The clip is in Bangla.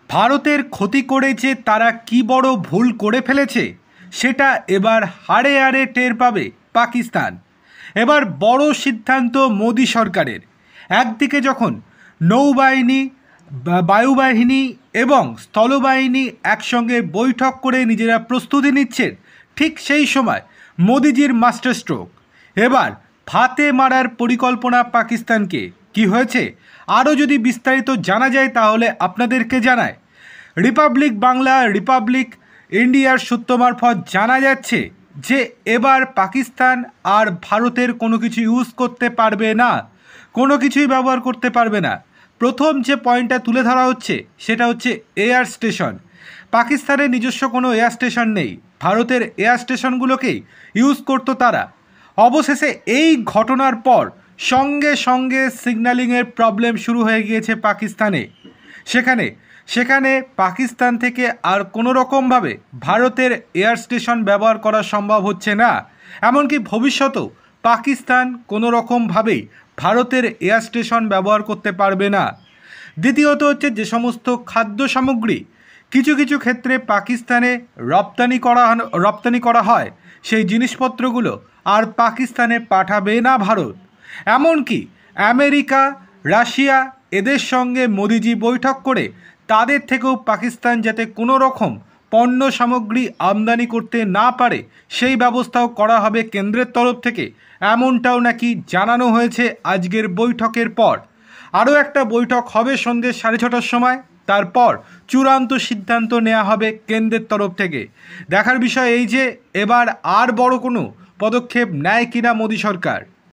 ভারতের ক্ষতি করে যে তারা কি বড় ভুল করে ফেলেছে সেটা এবার হাড়ে হাড়ে টের পাবে পাকিস্তান। এবার বড় সিদ্ধান্ত মোদি সরকারের। একদিকে যখন নৌবাহিনী, বায়ুবাহিনী এবং স্থলবাহিনী একসঙ্গে বৈঠক করে নিজেরা প্রস্তুতি নিচ্ছেন, ঠিক সেই সময় মোদিজির মাস্টার স্ট্রোক। এবার ফাতে মারার পরিকল্পনা পাকিস্তানকে। কি হয়েছে আরও যদি বিস্তারিত জানা যায় তাহলে আপনাদেরকে জানায়। রিপাবলিক বাংলা, রিপাবলিক ইন্ডিয়ার সূত্র মারফত জানা যাচ্ছে যে এবার পাকিস্তান আর ভারতের কোনো কিছু ইউজ করতে পারবে না, কোনো কিছুই ব্যবহার করতে পারবে না। প্রথম যে পয়েন্টটা তুলে ধরা হচ্ছে সেটা হচ্ছে এয়ার স্টেশন। পাকিস্তানের নিজস্ব কোনো এয়ার স্টেশন নেই, ভারতের এয়ার স্টেশনগুলোকেই ইউজ করতো তারা। অবশেষে এই ঘটনার পর সঙ্গে সঙ্গে সিগন্যালিংয়ের প্রবলেম শুরু হয়ে গিয়েছে পাকিস্তানে। সেখানে পাকিস্তান থেকে আর কোনো রকমভাবে ভারতের এয়ার স্টেশন ব্যবহার করা সম্ভব হচ্ছে না। এমনকি ভবিষ্যতেও পাকিস্তান কোনো রকমভাবেই ভারতের এয়ার স্টেশন ব্যবহার করতে পারবে না। দ্বিতীয়ত হচ্ছে যে সমস্ত খাদ্য সামগ্রী কিছু কিছু ক্ষেত্রে পাকিস্তানে রপ্তানি করা হয়, সেই জিনিসপত্রগুলো আর পাকিস্তানে পাঠাবে না ভারত। এমনকি আমেরিকা, রাশিয়া এদের সঙ্গে মোদিজি বৈঠক করে তাদের থেকেও পাকিস্তান যাতে কোনো রকম পণ্য সামগ্রী আমদানি করতে না পারে সেই ব্যবস্থাও করা হবে কেন্দ্রের তরফ থেকে, এমনটাও নাকি জানানো হয়েছে আজকের বৈঠকের পর। আরও একটা বৈঠক হবে সন্ধ্যে 6:30টার সময়, তারপর চূড়ান্ত সিদ্ধান্ত নেওয়া হবে কেন্দ্রের তরফ থেকে। দেখার বিষয় এই যে এবার আর বড় কোনো পদক্ষেপ নেয় কিনা মোদি সরকার।